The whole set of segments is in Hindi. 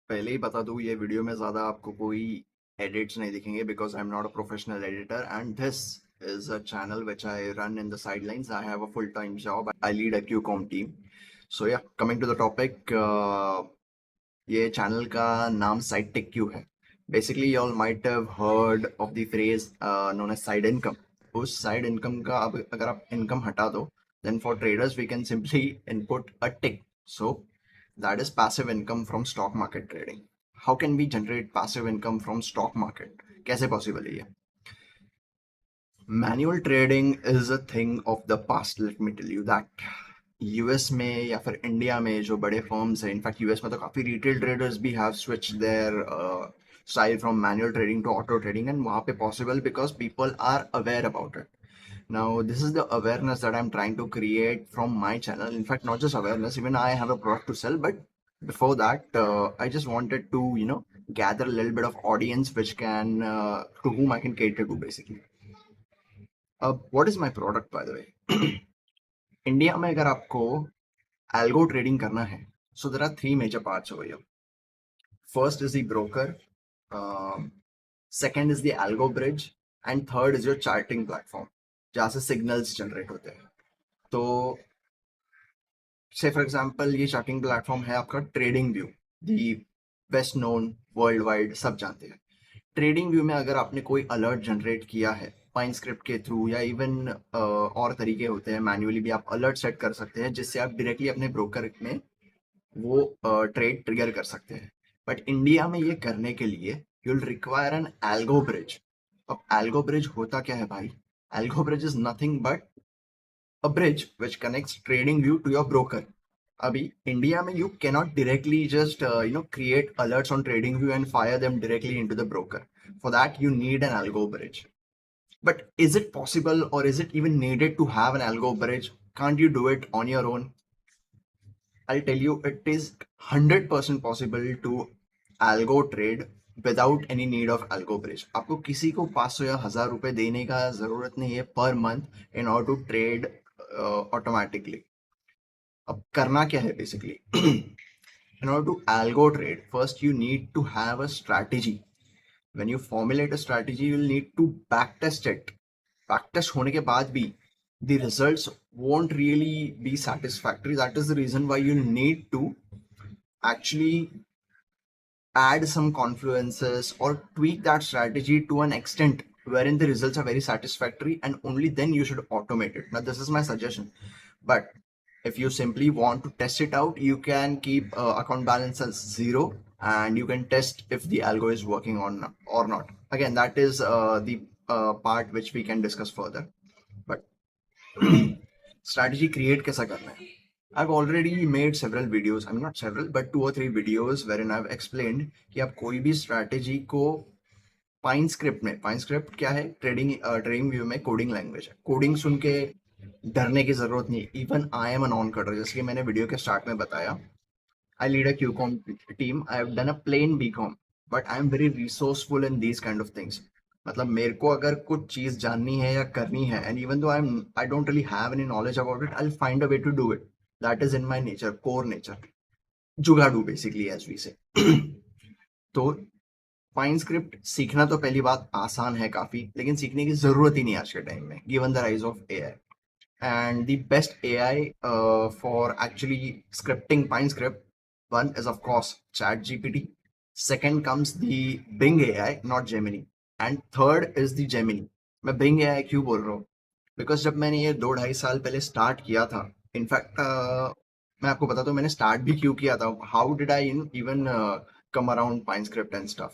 पहले ही बता दूँ ये वीडियो में ज़्यादा आपको कोई एडिट्स नहीं दिखेंगे because I'm not a professional editor and this is a channel which I run in the sidelines. I have a full-time job. I lead a QCOM team. So yeah, coming to the topic, ये चैनल का नाम साइड टेक क्यू है. Basically, you all might have heard of the phrase known as side income. उस साइड इनकम का अब अगर आप इनकम हटा दो, then for traders we can simply input a tick. So that is passive income from stock market trading. How can we generate passive income from stock market? कैसे पॉसिबल है ये? Manual trading is a thing of the past. Let me tell you that US में या फिर इंडिया में जो बड़े फर्म्स हैं, इनफैक्ट यूएस में तो काफी रिटेल ट्रेडर्स भी have switch their style from manual trading to auto trading, and वहाँ पे possible because people are aware about it. Now, this is the awareness that I'm trying to create from my channel. In fact, not just awareness, even I have a product to sell. But before that, I just wanted to, gather a little bit of audience which can, to whom I can cater to basically. What is my product, by the way? India में अगर आपको एल्गो ट्रेडिंग करना है, so there are three major parts over here. First is the broker, second is the algo bridge, and third is your charting platform, जहाँ से सिग्नल्स जनरेट होते हैं. तो से फॉर एग्जांपल ये चार्टिंग प्लेटफॉर्म है आपका trading view, the best known world wide, सब जानते हैं. ट्रेडिंग व्यू में अगर आपने कोई अलर्ट जनरेट किया है पाइन स्क्रिप्ट के थ्रू या इवन और तरीके होते हैं, मैन्युअली भी आप अलर्ट सेट कर सकते हैं जिससे आप डायरेक्टली अपने ब्रोकर में वो ट्रेड ट्रिगर कर सकते हैं. बट इंडिया में ये करने के लिए you will require an algo bridge. अब एल्गो ब्रिज होता क्या है भाई? Algo bridge is nothing but a bridge which connects trading view to your broker. अभी इंडिया में you cannot directly just create alerts on trading view and fire them directly into the broker. For that you need an algo bridge. But is it possible or is it even needed to have an algo bridge? Can't you do it on your own? I'll tell you, it is 100% possible to algo trade without any need of algo bridge. आपको किसी को 500 या 1000 रुपए देने का जरूरत नहीं है per month in order to trade automatically. अब करना क्या है basically? In order to algo trade, first you need to have a strategy. When you formulate a strategy, you'll need to backtest it. Backtest होने के बाद भी the results won't really be satisfactory. That is the reason why you need to actually add some confluences or tweak that strategy to an extent wherein the results are very satisfactory, and only then you should automate it. Now, this is my suggestion. But if you simply want to test it out, you can keep account balance as 0 and you can test if the algo is working on or not. Again, that is the part which we can discuss further. But strategy create कैसा करना है? I've already made several videos. I mean, not several, but 2 or 3 videos wherein I've explained कि आप कोई भी strategy को पाइन स्क्रिप्ट में, पाइन स्क्रिप्ट क्या है? ट्रेडिंग व्यू में कोडिंग लैंग्वेज है. कोडिंग सुन के डरने की जरूरत नहीं. Even I am a non coder, जैसे कि मैंने वीडियो के स्टार्ट में बताया. I lead a QCom team. I have done a plain BCom, but I am very resourceful in these kind of things. मतलब मेरे को अगर कुछ चीज जाननी है या करनी है, and even though I don't really have any knowledge about it, I will find a way to do it. That is in my nature, core nature. जुगाड़ू बेसिकली, एज वी से. तो फाइन स्क्रिप्ट सीखना तो पहली बात आसान है काफी, लेकिन सीखने की जरूरत ही नहीं आज के टाइम में, given the rise of AI. And the best AI for actually scripting pine script, one is of course ChatGPT. Second comes the Bing AI, not Gemini. And third is the Gemini. मैं Bing AI क्यों बोल रहा हूँ? Because जब मैंने ये 2-2.5 साल पहले स्टार्ट किया था, इनफैक्ट मैं आपको बताता हूँ मैंने स्टार्ट भी क्यों किया था. How did I even come around pine script and stuff.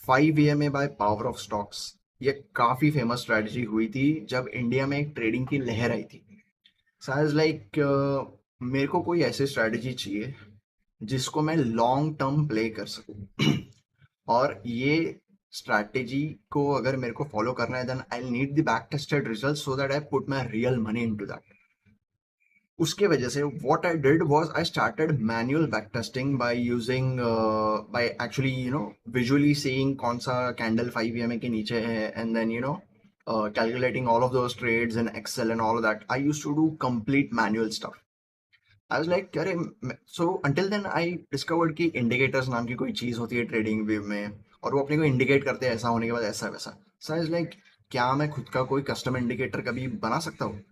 5 EMA by power of stocks, ये काफी फेमस स्ट्रेटजी हुई थी जब इंडिया में एक ट्रेडिंग की लहर आई थी. सो आई वाज लाइक, मेरे को कोई ऐसी स्ट्रेटजी चाहिए जिसको मैं लॉन्ग टर्म प्ले कर सकूं. और ये स्ट्रैटेजी को अगर मेरे को फॉलो करना है, then I need the back tested result so that I put my real money into that. उसके वजह से what I did was I started manual back testing by using by actually visually seeing कौन सा कैंडल 5 EMA के नीचे है, and then calculating all of those trades in Excel and all of that. I used to do complete manual stuff. I was like अरे, so until then I discovered कि इंडिकेटर्स नाम की कोई चीज होती है ट्रेडिंग व्यू में, और वो अपने को इंडिकेट करते हैं ऐसा होने के बाद ऐसा वैसा। सो आई वाज लाइक, क्या मैं खुद का कोई कस्टम इंडिकेटर कभी बना सकता हूँ?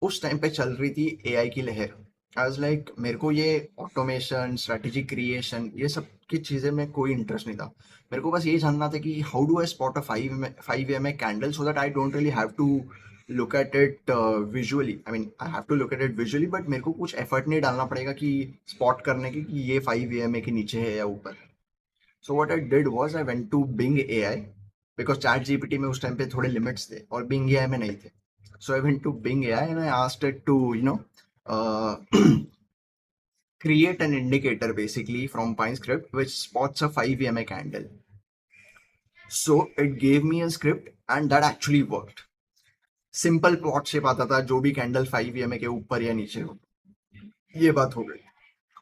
उस टाइम पे चल रही थी एआई की लहर। आई वाज लाइक, मेरे को ये ऑटोमेशन, स्ट्रेटेजी क्रिएशन, ये सब की चीज़ें में कोई इंटरेस्ट नहीं था। मेरे को बस ये जानना था कि how do I spot a 5 M A candle so that I don't really have to look at it visually. I mean I have to look at it visually, but मेरे को कुछ एफर्ट नहीं डालना पड़ेगा कि स्पॉट करने की कि ये 5 एम ए के नीचे है या ऊपर है। So what I did was I went to Bing AI, because ChatGPT में उस टाइम पे थोड़े लिमिट्स थे और बिंग एआई में नहीं थे। So I went to Bing AI and I asked it to, uh, create an indicator basically from PineScript which spots a 5 EMA candle. So it gave me a script and that actually worked. Simple plot shape आता था, जो भी कैंडल 5 EMA के ऊपर या नीचे हो। ये बात हो गई।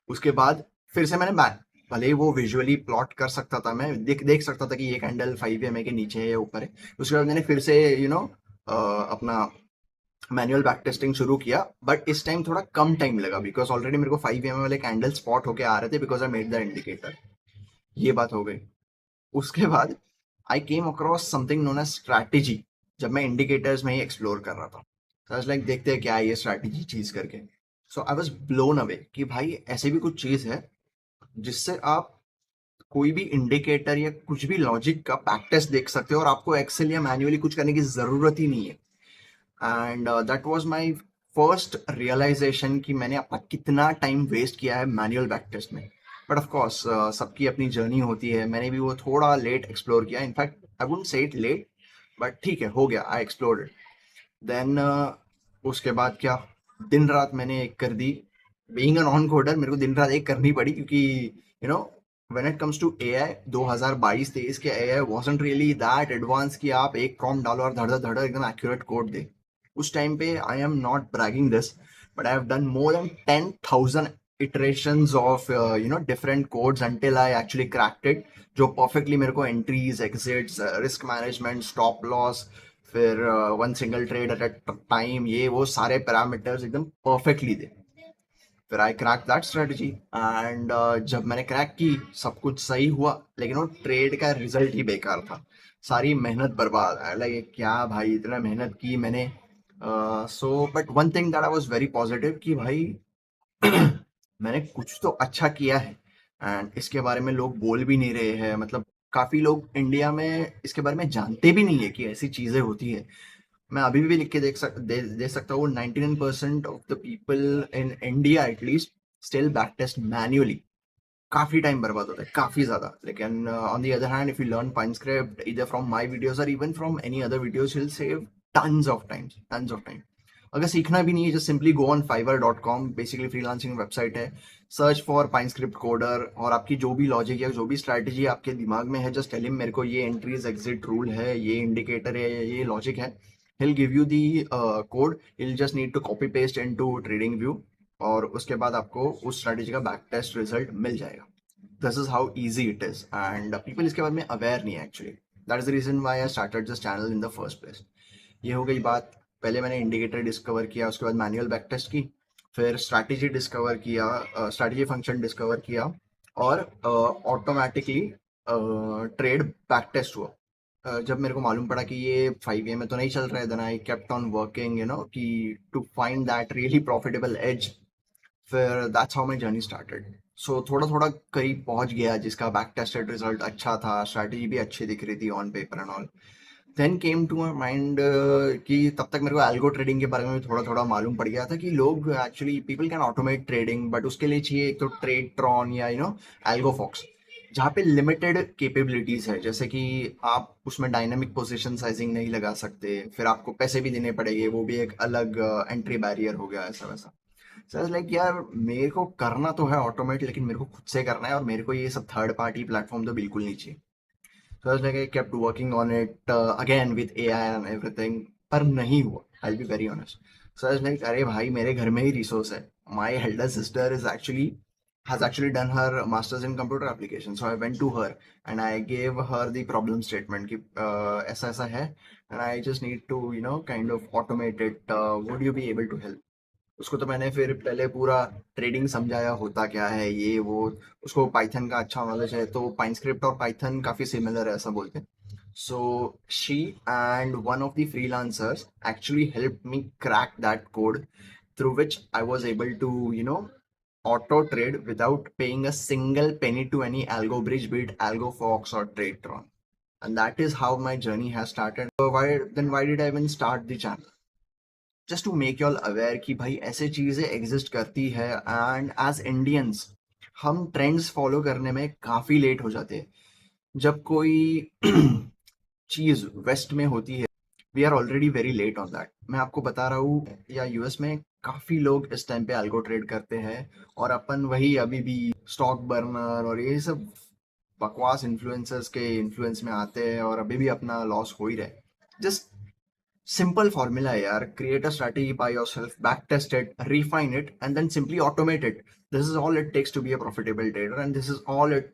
उसके बाद फिर से मैंने बैक, भले ही वो विजुअली प्लॉट कर सकता था, मैं देख देख सकता था कि ये कैंडल 5 EMA के नीचे है या ऊपर है। उसके बाद मैंने फिर से अपना मैनुअल बैक टेस्टिंग शुरू किया, बट इस टाइम थोड़ा कम टाइम लगा बिकॉज ऑलरेडी मेरे को 5 एम वाले कैंडल स्पॉट होके आ रहे थे because I made the indicator. ये बात हो गई। उसके बाद I came across something known as strategy, जब मैं इंडिकेटर्स में ही एक्सप्लोर कर रहा था। तो लाइक देखते हैं क्या है ये स्ट्रैटेजी चीज करके। सो आई वॉज ब्लोन अवे कि भाई ऐसे भी कुछ चीज है जिससे आप कोई भी इंडिकेटर या कुछ भी लॉजिक का बैक टेस्ट देख सकते हो और आपको एक्सेल या मैन्युअली कुछ करने की जरूरत ही नहीं है। And that was my first realisation कि मैंने अपना कितना टाइम वेस्ट किया है मैनुअल बैक टेस्ट में। बट ऑफ कोर्स सबकी अपनी जर्नी होती है, मैंने भी वो थोड़ा लेट एक्सप्लोर किया। In fact I wouldn't say it late, but ठीक है, हो गया, आई एक्सप्लोर्ड इट। देन उसके बाद क्या, दिन रात मैंने एक कर दी। बीइंग अ नॉन कोडर मेरे को दिन रात एक करनी पड़ी क्योंकि no when it comes to AI 2022-23 के AI wasn't really that advance कि आप एक प्रॉम्प्ट डालो और धड़ धड़ एकदम एक्यूरेट कोड दे। उस टाइम पे I am not bragging this, but I have done more than 10,000 iterations of different codes until I actually cracked it, जो perfectly मेरे को entries, exits, risk management, stop loss, फिर one single trade at a time, ये वो सारे पैरामीटर्स एकदम परफेक्टली दे। फिर I crack that strategy and जब मैंने क्रैक की सब कुछ सही हुआ, लेकिन वो ट्रेड का रिजल्ट ही बेकार था। सारी मेहनत बर्बाद। लाइक क्या भाई, इतना मेहनत की मैंने। So but one thing that I was very positive कि भाई मैंने कुछ तो अच्छा किया है एंड इसके बारे में लोग बोल भी नहीं रहे हैं। मतलब काफी लोग इंडिया में इसके बारे में जानते भी नहीं है कि ऐसी चीजें होती है। मैं अभी भी लिख के दे सकता हूँ, 99% of the people in India at least still back test manually. काफी टाइम बर्बाद होता है, काफी ज्यादा। लेकिन on the other hand if you learn Pine Script इधर फ्रॉम माय वीडियोस और even from any other videos, you will save tons of time. अगर सीखना भी नहीं है, just simply go on fiverr.com, basically freelancing website है। Search for Pine Script coder और आपकी जो भी लॉजिक या जो भी स्ट्रैटेजी आपके दिमाग में है, जस्ट टेल हिम मेरे को ये एंट्रीज एग्जिट रूल है, ये इंडिकेटर है, ये लॉजिक है। he'll give you the code, you'll just need to copy paste into trading view और उसके बाद आपको उस स्ट्रैटेजी का बैक टेस्ट रिजल्ट मिल जाएगा। This is how easy it is and people इसके बारे में अवेयर नहीं है actually. That is the reason why I started this channel in the first place. ये हो गई बात। पहले मैंने इंडिकेटर डिस्कवर किया, उसके बाद मैनुअल बैक टेस्ट की, फिर स्ट्रैटेजी डिस्कवर किया, स्ट्रैटेजी फंक्शन डिस्कवर किया, और ऑटोमेटिकली ट्रेड बैक टेस्ट हुआ। जब मेरे को मालूम पड़ा कि ये 5 में तो नहीं चल रहा है, then I kept on working कि to find that really profitable edge. फिर that's how my journey started. So थोड़ा थोड़ा करीब पहुंच गया जिसका बैक टेस्टेड रिजल्ट अच्छा था, स्ट्रैटेजी भी अच्छी दिख रही थी on paper and all. Then came to my mind कि तब तक मेरे को एल्गो ट्रेडिंग के बारे में भी थोड़ा थोड़ा मालूम पड़ गया था कि लोग actually people can automate trading, but उसके लिए चाहिए एक तो ट्रेड ट्रॉन या एल्गो फॉक्स, जहाँ पे लिमिटेड कैपेबिलिटीज है। जैसे कि आप उसमें डायनामिक पोजीशन साइजिंग नहीं लगा सकते, फिर आपको पैसे भी देने पड़ेंगे, वो भी एक अलग एंट्री बैरियर हो गया, ऐसा वैसा। सो लाइक यार, मेरे को करना तो है ऑटोमेट, लेकिन मेरे को खुद से करना है और मेरे को ये सब थर्ड पार्टी प्लेटफॉर्म तो बिल्कुल नहीं चाहिए। So I was like, I kept working on it again with AI and everything, पर नहीं हुआ। I'll be very honest. So I was like, अरे भाई, मेरे घर में ही रिसोर्स है। My elder sister is actually has actually done her masters in computer application. So I went to her and I gave her the problem statement कि ऐसा ऐसा है and I just need to kind of automate it. Would you be able to help? उसको तो मैंने फिर पहले पूरा ट्रेडिंग समझाया होता क्या है ये वो। उसको पाइथन का अच्छा नॉलेज है, तो पाइनस्क्रिप्ट और पाइथन काफी सिमिलर है ऐसा बोलते हैं। So she and one of the freelancers actually helped me crack that code, through which I was able to, auto trade without paying a single penny to any algo bridge, be it AlgoFox or TradeTron. And that is how my journey has started. So why did I even start the channel? Just to make you all aware कि भाई ऐसे चीजें एग्जिस्ट करती है, एंड एज इंडियंस हम ट्रेंड्स फॉलो करने में काफी लेट हो जाते हैं। जब कोई चीज वेस्ट में होती है, we are already very late on that. मैं आपको बता रहा हूँ, या यूएस में काफी लोग इस टाइम पे अल्गो ट्रेड करते हैं, और अपन वही अभी भी स्टॉक बर्नर और ये सब बकवास इन्फ्लुएंसर्स के इन्फ्लुएंस में आते हैं, और अभी भी अपना लॉस हो ही रहे। Just simple formula here: create a strategy by yourself, back test it, refine it, and then simply automate it. This is all it takes to be a profitable trader, and this is all it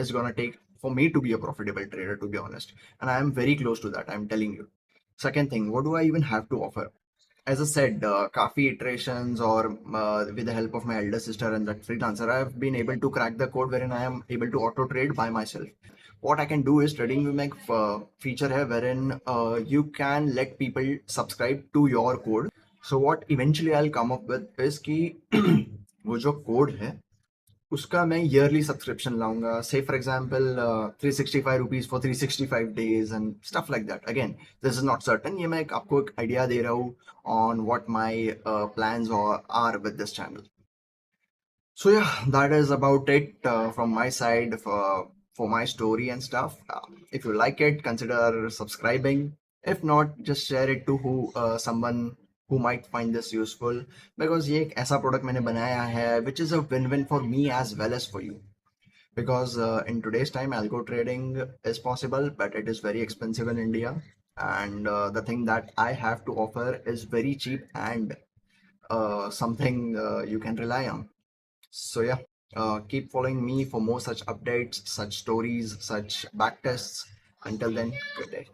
is gonna take for me to be a profitable trader, to be honest. And I am very close to that, I'm telling you. Second thing, what do I even have to offer? As I said, काफी iterations, or with the help of my elder sister and that freelancer, I have been able to crack the code wherein I am able to auto trade by myself. What I can do is, trading with my feature है wherein you can let people subscribe to your code. So what eventually I'll come up with is कि वो जो कोड है उसका मैं ईयरली सब्सक्रिप्शन लाऊंगा, say for example 365 rupees for 365 days and stuff like that. Again, this is not certain, ये मैं आपको एक आइडिया दे रहा हूँ on what my plans are with this channel. So yeah, that is about it from my side for my story and stuff. If you like it, consider subscribing. If not, just share it to someone who might find this useful, because ये एक ऐसा product मैंने बनाया है which is a win-win for me as well as for you. Because in today's time, algo trading is possible, but it is very expensive in India. And the thing that I have to offer is very cheap, and something you can rely on. So yeah, keep following me for more such updates, such stories, such back tests. Until then, good day.